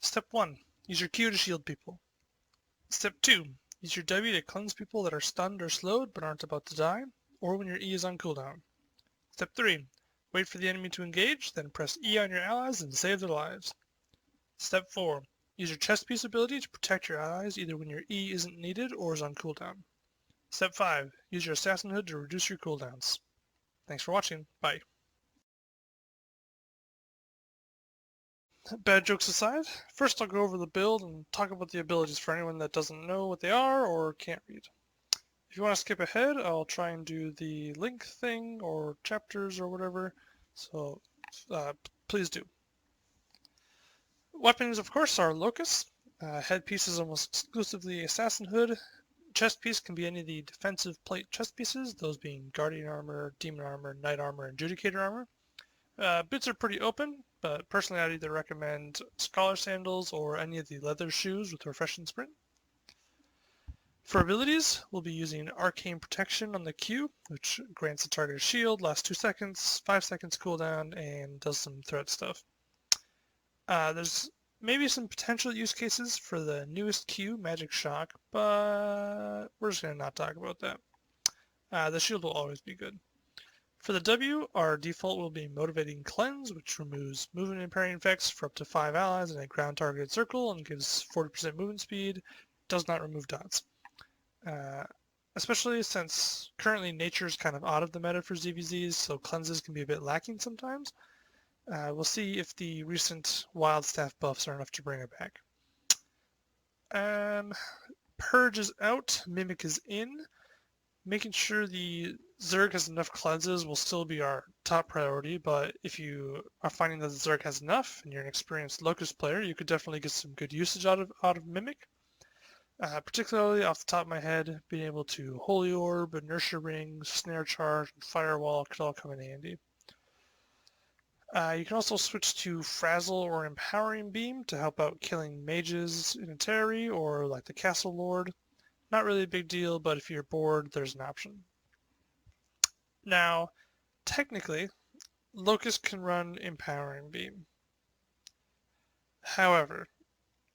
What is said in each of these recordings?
Step 1. Use your Q to shield people. Step 2. Use your W to cleanse people that are stunned or slowed but aren't about to die, or when your E is on cooldown. Step 3. Wait for the enemy to engage, then press E on your allies and save their lives. Step 4. Use your chest piece ability to protect your allies either when your E isn't needed or is on cooldown. Step 5. Use your assassin hood to reduce your cooldowns. Thanks for watching. Bye. Bad jokes aside, first I'll go over the build and talk about the abilities for anyone that doesn't know what they are or can't read. If you want to skip ahead, I'll try and do the link thing or chapters or whatever, so please do. Weapons, of course, are Locus. Headpiece is almost exclusively Assassin Hood. Chest piece can be any of the defensive plate chest pieces, those being Guardian Armor, Demon Armor, Knight Armor, and Judicator Armor. Boots are pretty open, but personally I'd either recommend Scholar Sandals or any of the leather shoes with Refreshing Sprint. For abilities, we'll be using Arcane Protection on the Q, which grants the target a shield, lasts 2 seconds, 5 seconds cooldown, and does some threat stuff. There's maybe some potential use cases for the newest Q, Magic Shock, but we're just going to not talk about that. The shield will always be good. For the W, our default will be Motivating Cleanse, which removes movement impairing effects for up to 5 allies in a ground targeted circle and gives 40% movement speed. Does not remove dots. Especially since currently nature is kind of out of the meta for ZvZs, so cleanses can be a bit lacking sometimes. We'll see if the recent wild staff buffs are enough to bring it back. Purge is out, Mimic is in. Making sure the Zerg has enough cleanses will still be our top priority, but if you are finding that the Zerg has enough and you're an experienced Locus player, you could definitely get some good usage out of Mimic. Particularly off the top of my head, being able to Holy Orb, Inertia Ring, Snare Charge, and Firewall could all come in handy. You can also switch to Frazzle or Empowering Beam to help out killing mages in a Terry or like the Castle Lord. Not really a big deal, but if you're bored, there's an option. Now, technically, Locus can run Empowering Beam. However,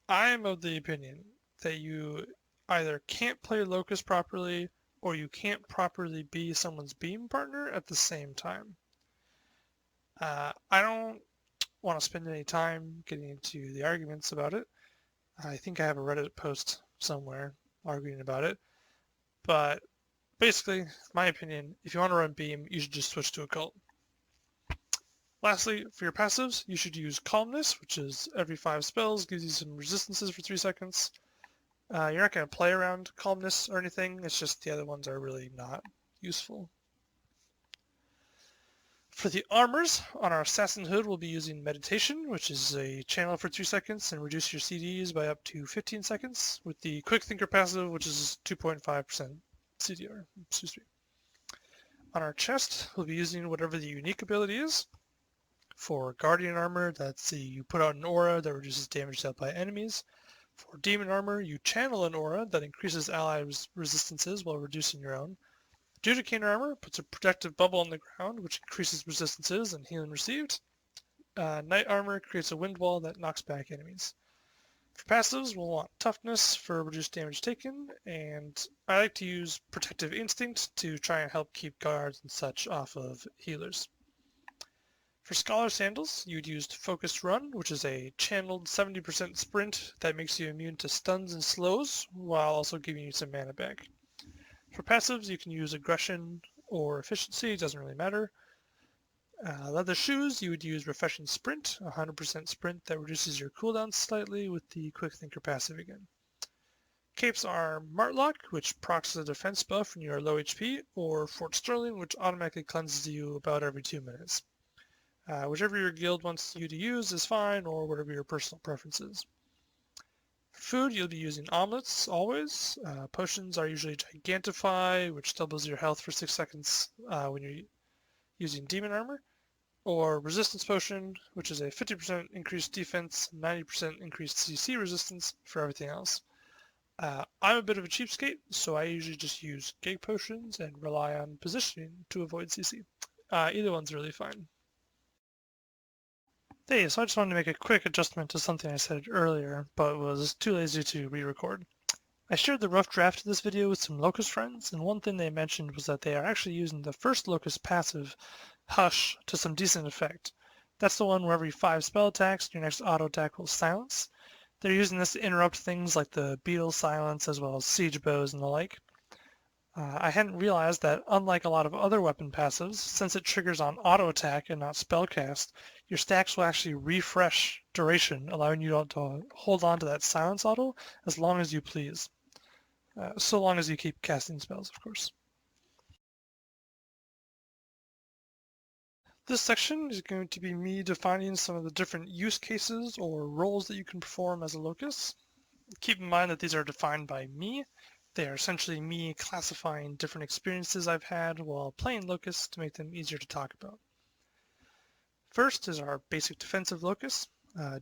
I am of the opinion that you either can't play Locus properly or you can't properly be someone's beam partner at the same time. I don't want to spend any time getting into the arguments about it. I think I have a Reddit post somewhere arguing about it. But basically, my opinion, if you want to run beam, you should just switch to Occult. Lastly, for your passives, you should use Calmness, which is every 5 spells, gives you some resistances for 3 seconds. You're not going to play around Calmness or anything, it's just the other ones are really not useful. For the armors, on our Assassin Hood we'll be using Meditation, which is a channel for 2 seconds and reduce your CDs by up to 15 seconds, with the Quick Thinker passive, which is 2.5% CDR. Excuse me. On our chest, we'll be using whatever the unique ability is. For Guardian Armor, you put out an aura that reduces damage dealt by enemies. For Demon Armor, you channel an aura that increases ally resistances while reducing your own. Judicator Armor puts a protective bubble on the ground, which increases resistances and healing received. Knight Armor creates a wind wall that knocks back enemies. For passives, we'll want Toughness for reduced damage taken, and I like to use Protective Instinct to try and help keep guards and such off of healers. For Scholar Sandals, you'd use Focused Run, which is a channeled 70% sprint that makes you immune to stuns and slows, while also giving you some mana back. For passives, you can use Aggression or Efficiency, doesn't really matter. Leather shoes, you would use Refreshing Sprint, 100% sprint that reduces your cooldown slightly with the Quick Thinker passive again. Capes are Martlock, which procs the defense buff when you are low HP, or Fort Sterling, which automatically cleanses you about every 2 minutes. Whichever your guild wants you to use is fine, or whatever your personal preference is. For food, you'll be using omelets always. Potions are usually Gigantify, which doubles your health for 6 seconds when you're using Demon Armor, or Resistance Potion, which is a 50% increased defense, 90% increased CC resistance for everything else. I'm a bit of a cheapskate, so I usually just use Gig Potions and rely on positioning to avoid CC. Either one's really fine. Hey, so I just wanted to make a quick adjustment to something I said earlier, but was too lazy to re-record. I shared the rough draft of this video with some Locus friends, and one thing they mentioned was that they are actually using the first Locus passive, Hush, to some decent effect. That's the one where every 5 spell attacks, your next auto attack will silence. They're using this to interrupt things like the beetle silence as well as siege bows and the like. I hadn't realized that unlike a lot of other weapon passives, since it triggers on auto attack and not spellcast, your stacks will actually refresh duration, allowing you to hold on to that silence auto as long as you please. So long as you keep casting spells, of course. This section is going to be me defining some of the different use cases or roles that you can perform as a Locus. Keep in mind that these are defined by me. They are essentially me classifying different experiences I've had while playing Locus to make them easier to talk about. First is our basic defensive Locus.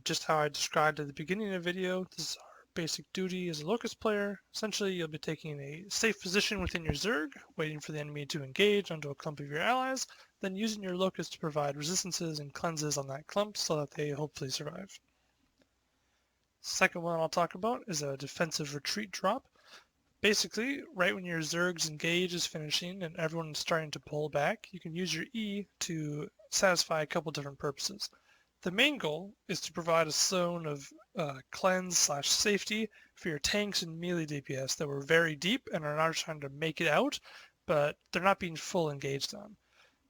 Just how I described at the beginning of the video, this is our basic duty as a Locus player. Essentially, you'll be taking a safe position within your Zerg, waiting for the enemy to engage onto a clump of your allies, then using your Locus to provide resistances and cleanses on that clump so that they hopefully survive. Second one I'll talk about is a defensive retreat drop. Basically, right when your Zerg's engage is finishing and everyone is starting to pull back, you can use your E to satisfy a couple different purposes. The main goal is to provide a zone of cleanse/safety for your tanks and melee DPS that were very deep and are now trying to make it out, but they're not being full engaged on.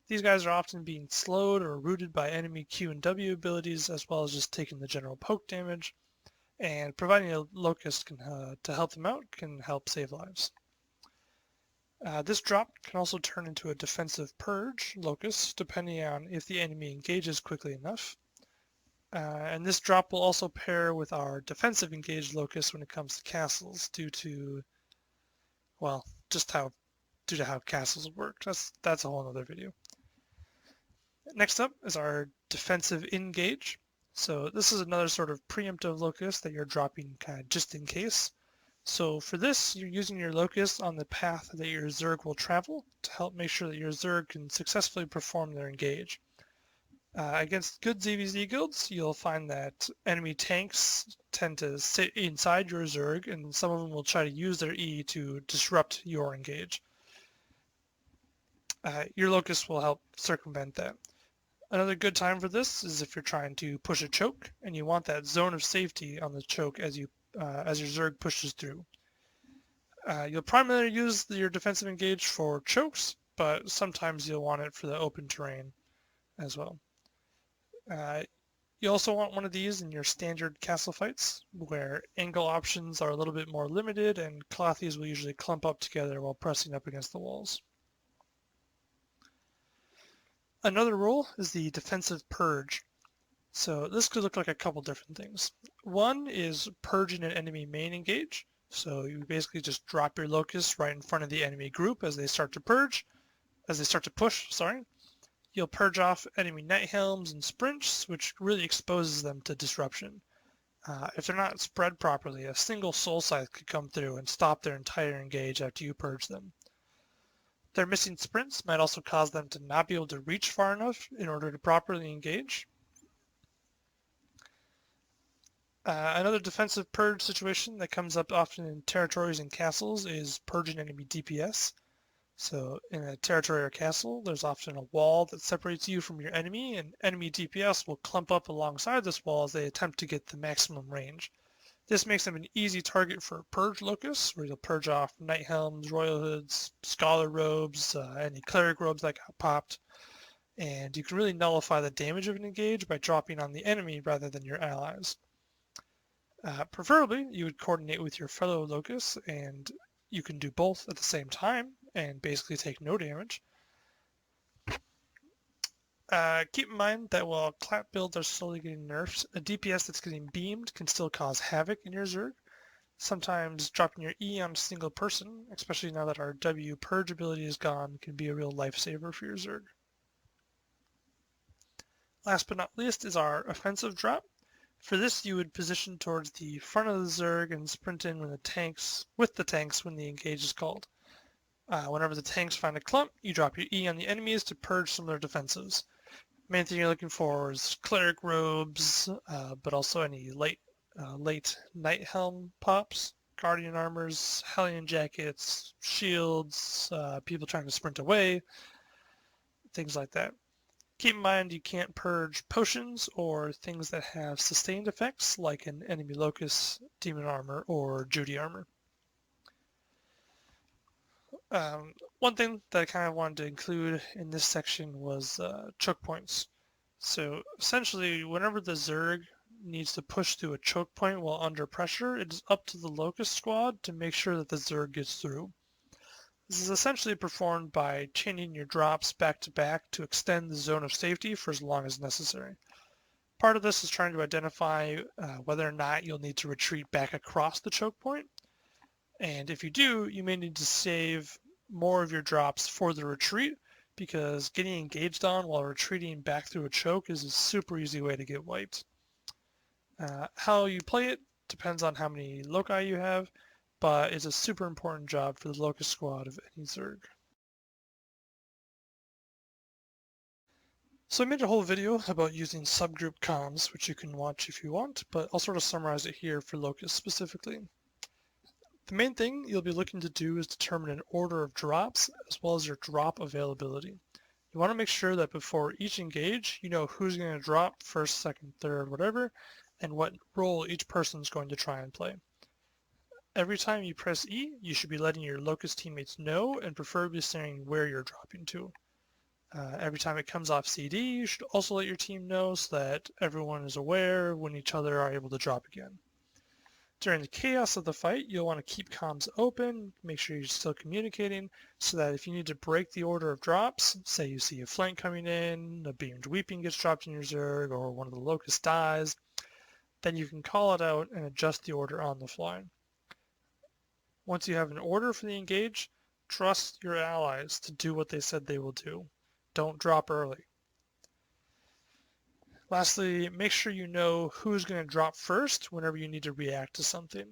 These guys are often being slowed or rooted by enemy Q and W abilities as well as just taking the general poke damage. And providing a Locus to help them out can help save lives. This drop can also turn into a defensive purge Locus depending on if the enemy engages quickly enough. And this drop will also pair with our defensive engaged Locus when it comes to castles due to how castles work. That's a whole other video. Next up is our defensive engage. So this is another sort of preemptive Locus that you're dropping kind of just in case. So for this, you're using your Locus on the path that your Zerg will travel to help make sure that your Zerg can successfully perform their engage. Against good ZvZ guilds, you'll find that enemy tanks tend to sit inside your Zerg, and some of them will try to use their E to disrupt your engage. Your Locus will help circumvent that. Another good time for this is if you're trying to push a choke and you want that zone of safety on the choke as your Zerg pushes through. You'll primarily use your defensive engage for chokes, but sometimes you'll want it for the open terrain as well. You also want one of these in your standard castle fights, where angle options are a little bit more limited and Clothies will usually clump up together while pressing up against the walls. Another role is the defensive purge. So this could look like a couple different things. One is purging an enemy main engage. So you basically just drop your Locus right in front of the enemy group as they start to push. You'll purge off enemy Night Helms and Sprints, which really exposes them to disruption. If they're not spread properly, a single Soul Scythe could come through and stop their entire engage after you purge them. Their missing sprints might also cause them to not be able to reach far enough in order to properly engage. Another defensive purge situation that comes up often in territories and castles is purging enemy DPS. So in a territory or castle, there's often a wall that separates you from your enemy, and enemy DPS will clump up alongside this wall as they attempt to get the maximum range. This makes them an easy target for Purge Locus, where you'll purge off Night Helms, Royal Hoods, Scholar Robes, any Cleric Robes that got popped. And you can really nullify the damage of an engage by dropping on the enemy rather than your allies. Preferably, you would coordinate with your fellow Locus, and you can do both at the same time and basically take no damage. Keep in mind that while clap builds are slowly getting nerfed, a DPS that's getting beamed can still cause havoc in your Zerg. Sometimes dropping your E on a single person, especially now that our W purge ability is gone, can be a real lifesaver for your Zerg. Last but not least is our offensive drop. For this, you would position towards the front of the Zerg and sprint in with the tanks when the engage is called. Whenever the tanks find a clump, you drop your E on the enemies to purge some of their defensives. Main thing you're looking for is cleric robes, but also any late night helm pops, guardian armors, hellion jackets, shields, people trying to sprint away, things like that. Keep in mind you can't purge potions or things that have sustained effects like an enemy Locus, demon armor, or Judy armor. One thing that I kind of wanted to include in this section was choke points. So essentially, whenever the Zerg needs to push through a choke point while under pressure, it is up to the Locust squad to make sure that the Zerg gets through. This is essentially performed by chaining your drops back to back to extend the zone of safety for as long as necessary. Part of this is trying to identify whether or not you'll need to retreat back across the choke point. And if you do, you may need to save more of your drops for the retreat, because getting engaged on while retreating back through a choke is a super easy way to get wiped. How you play it depends on how many loci you have, but it's a super important job for the Locus squad of any Zerg. So I made a whole video about using subgroup comms, which you can watch if you want, but I'll sort of summarize it here for Locus specifically. The main thing you'll be looking to do is determine an order of drops as well as your drop availability. You want to make sure that before each engage, you know who's going to drop first, second, third, whatever, and what role each person is going to try and play. Every time you press E, you should be letting your Locust teammates know and preferably saying where you're dropping to. Every time it comes off CD, you should also let your team know so that everyone is aware when each other are able to drop again. During the chaos of the fight, you'll want to keep comms open, make sure you're still communicating, so that if you need to break the order of drops, say you see a flank coming in, a beamed weeping gets dropped in your Zerg, or one of the Locusts dies, then you can call it out and adjust the order on the fly. Once you have an order for the engage, trust your allies to do what they said they will do. Don't drop early. Lastly, make sure you know who's going to drop first whenever you need to react to something.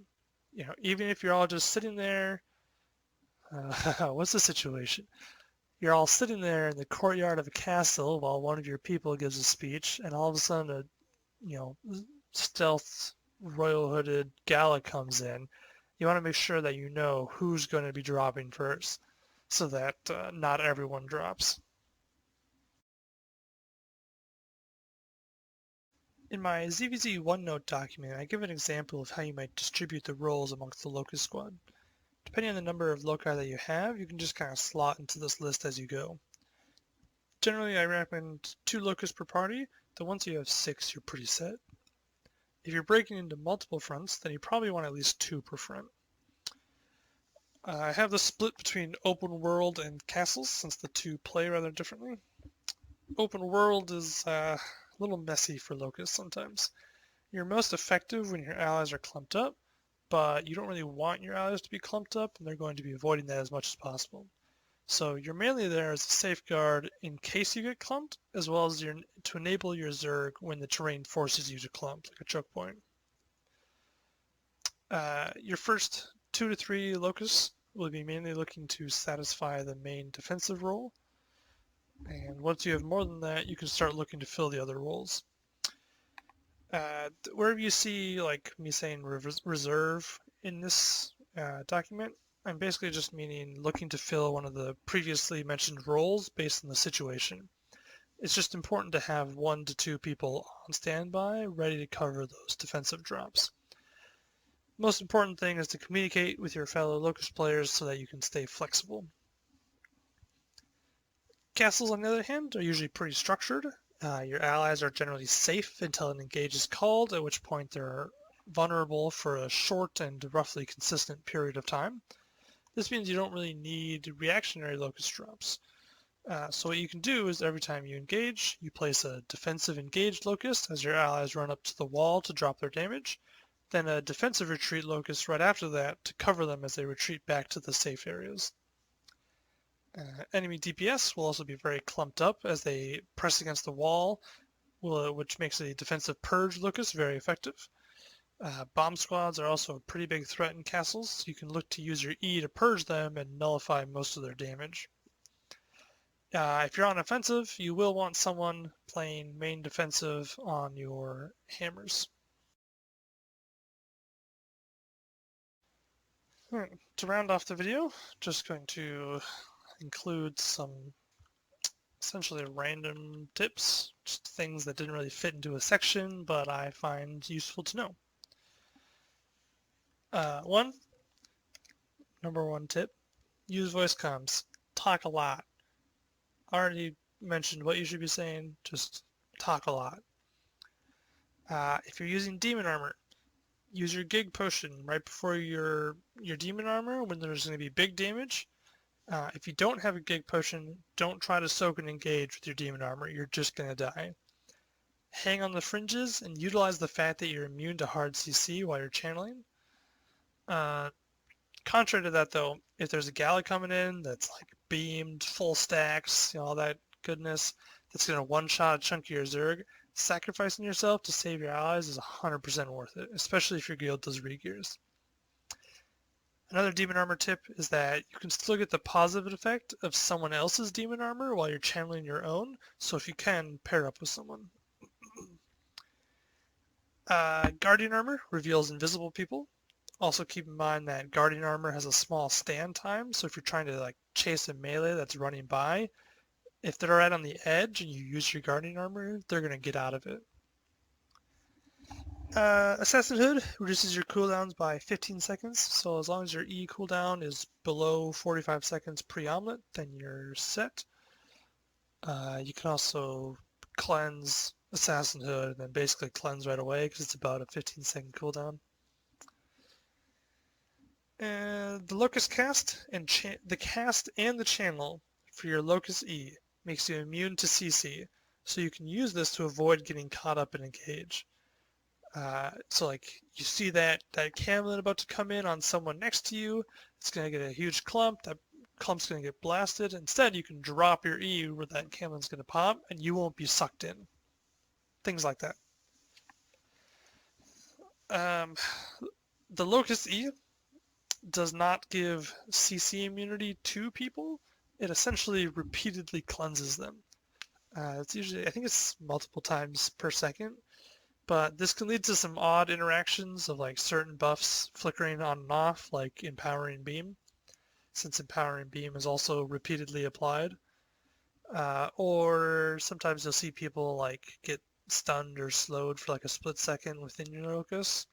Even if you're all just sitting there, what's the situation? You're all sitting there in the courtyard of a castle while one of your people gives a speech, and all of a sudden a stealth royal hooded gala comes in. You want to make sure that you know who's going to be dropping first, so that not everyone drops. In my ZvZ OneNote document, I give an example of how you might distribute the roles amongst the Locust squad. Depending on the number of loci that you have, you can just kind of slot into this list as you go. Generally, I recommend 2 Locusts per party, though once you have 6, you're pretty set. If you're breaking into multiple fronts, then you probably want at least 2 per front. I have this split between open world and castles, since the two play rather differently. Open world is a little messy for Locust sometimes. You're most effective when your allies are clumped up, but you don't really want your allies to be clumped up, and they're going to be avoiding that as much as possible. So you're mainly there as a safeguard in case you get clumped, as well as to enable your Zerg when the terrain forces you to clump, like a choke point. Your first 2 to 3 Locusts will be mainly looking to satisfy the main defensive role, and once you have more than that, you can start looking to fill the other roles. Wherever you see like me saying reserve in this document, I'm basically just meaning looking to fill one of the previously mentioned roles based on the situation. It's just important to have 1 to 2 people on standby ready to cover those defensive drops. Most important thing is to communicate with your fellow Locust players so that you can stay flexible. Castles, on the other hand, are usually pretty structured. Your allies are generally safe until an engage is called, at which point they're vulnerable for a short and roughly consistent period of time. This means you don't really need reactionary Locust drops. So what you can do is every time you engage, you place a defensive engaged Locust as your allies run up to the wall to drop their damage, then a defensive retreat Locust right after that to cover them as they retreat back to the safe areas. Enemy DPS will also be very clumped up as they press against the wall, which makes a defensive purge Locust very effective. Bomb squads are also a pretty big threat in castles, so you can look to use your E to purge them and nullify most of their damage. If you're on offensive, you will want someone playing main defensive on your hammers. Alright, to round off the video, just going to include some essentially random tips, just things that didn't really fit into a section, but I find useful to know. Number one tip, use voice comms. Talk a lot. I already mentioned what you should be saying, just talk a lot. If you're using demon armor, use your gig potion right before your demon armor when there's going to be big damage. If you don't have a gig potion, don't try to soak and engage with your demon armor. You're just going to die. Hang on the fringes and utilize the fact that you're immune to hard CC while you're channeling. Contrary to that, though, if there's a galley coming in that's like beamed, full stacks, all that goodness, that's going to one-shot a chunk of your Zerg, sacrificing yourself to save your allies is 100% worth it, especially if your guild does re-gears. Another demon armor tip is that you can still get the positive effect of someone else's demon armor while you're channeling your own, so if you can, pair up with someone. Guardian armor reveals invisible people. Also keep in mind that Guardian armor has a small stand time, so if you're trying to chase a melee that's running by, if they're right on the edge and you use your Guardian armor, they're going to get out of it. Assassin Hood reduces your cooldowns by 15 seconds, so as long as your E cooldown is below 45 seconds pre-omelet, then you're set. You can also cleanse Assassin Hood and then basically cleanse right away because it's about a 15-second cooldown. The Locus cast and the cast and the channel for your Locus E makes you immune to CC, so you can use this to avoid getting caught up in engage. So you see that Camlin about to come in on someone next to you, it's going to get a huge clump, that clump's going to get blasted. Instead, you can drop your E where that Camlin's going to pop, and you won't be sucked in. Things like that. The Locus E does not give CC immunity to people. It essentially repeatedly cleanses them. It's usually, I think it's multiple times per second, but this can lead to some odd interactions of certain buffs flickering on and off, like Empowering Beam, since Empowering Beam is also repeatedly applied. Or sometimes you'll see people get stunned or slowed for a split second within your Locus.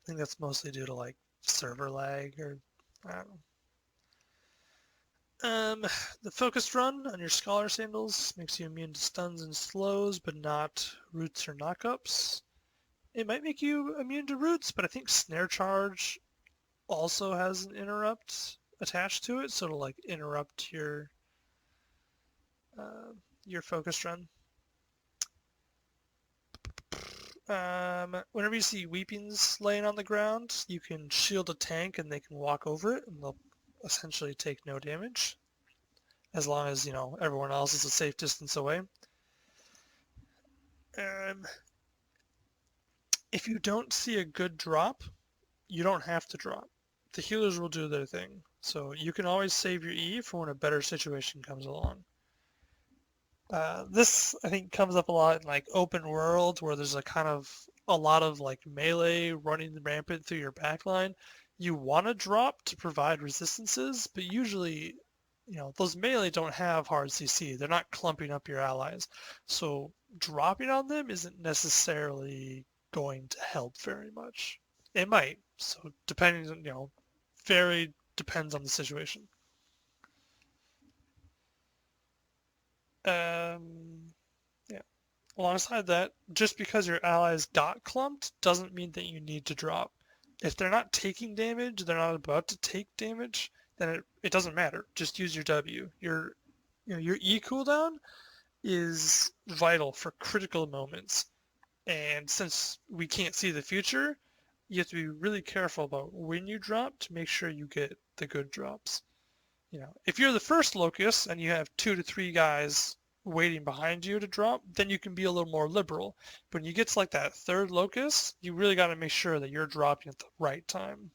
I think that's mostly due to server lag or I don't know. The focused run on your Scholar Sandals makes you immune to stuns and slows, but not roots or knockups. It might make you immune to roots, but I think Snare Charge also has an interrupt attached to it, so it'll interrupt your focused run. Whenever you see Weepings laying on the ground, you can shield a tank and they can walk over it and they'll essentially take no damage as long as everyone else is a safe distance away. If you don't see a good drop, you don't have to drop. The healers will do their thing, so you can always save your E for when a better situation comes along. This I think comes up a lot in open world where there's a lot of melee running rampant through your backline. You want to drop to provide resistances, but usually those melee don't have hard CC. They're not clumping up your allies, so dropping on them isn't necessarily going to help very much. It might, so depending on very depends on the situation. Yeah. Alongside that, just because your allies got clumped doesn't mean that you need to drop. If they're not taking damage, they're not about to take damage, then it doesn't matter. Just use your W. Your E cooldown is vital for critical moments. And since we can't see the future, you have to be really careful about when you drop to make sure you get the good drops. If you're the first Locus and you have 2 to 3 guys waiting behind you to drop, then you can be a little more liberal. But when you get to that third Locus, you really got to make sure that you're dropping at the right time.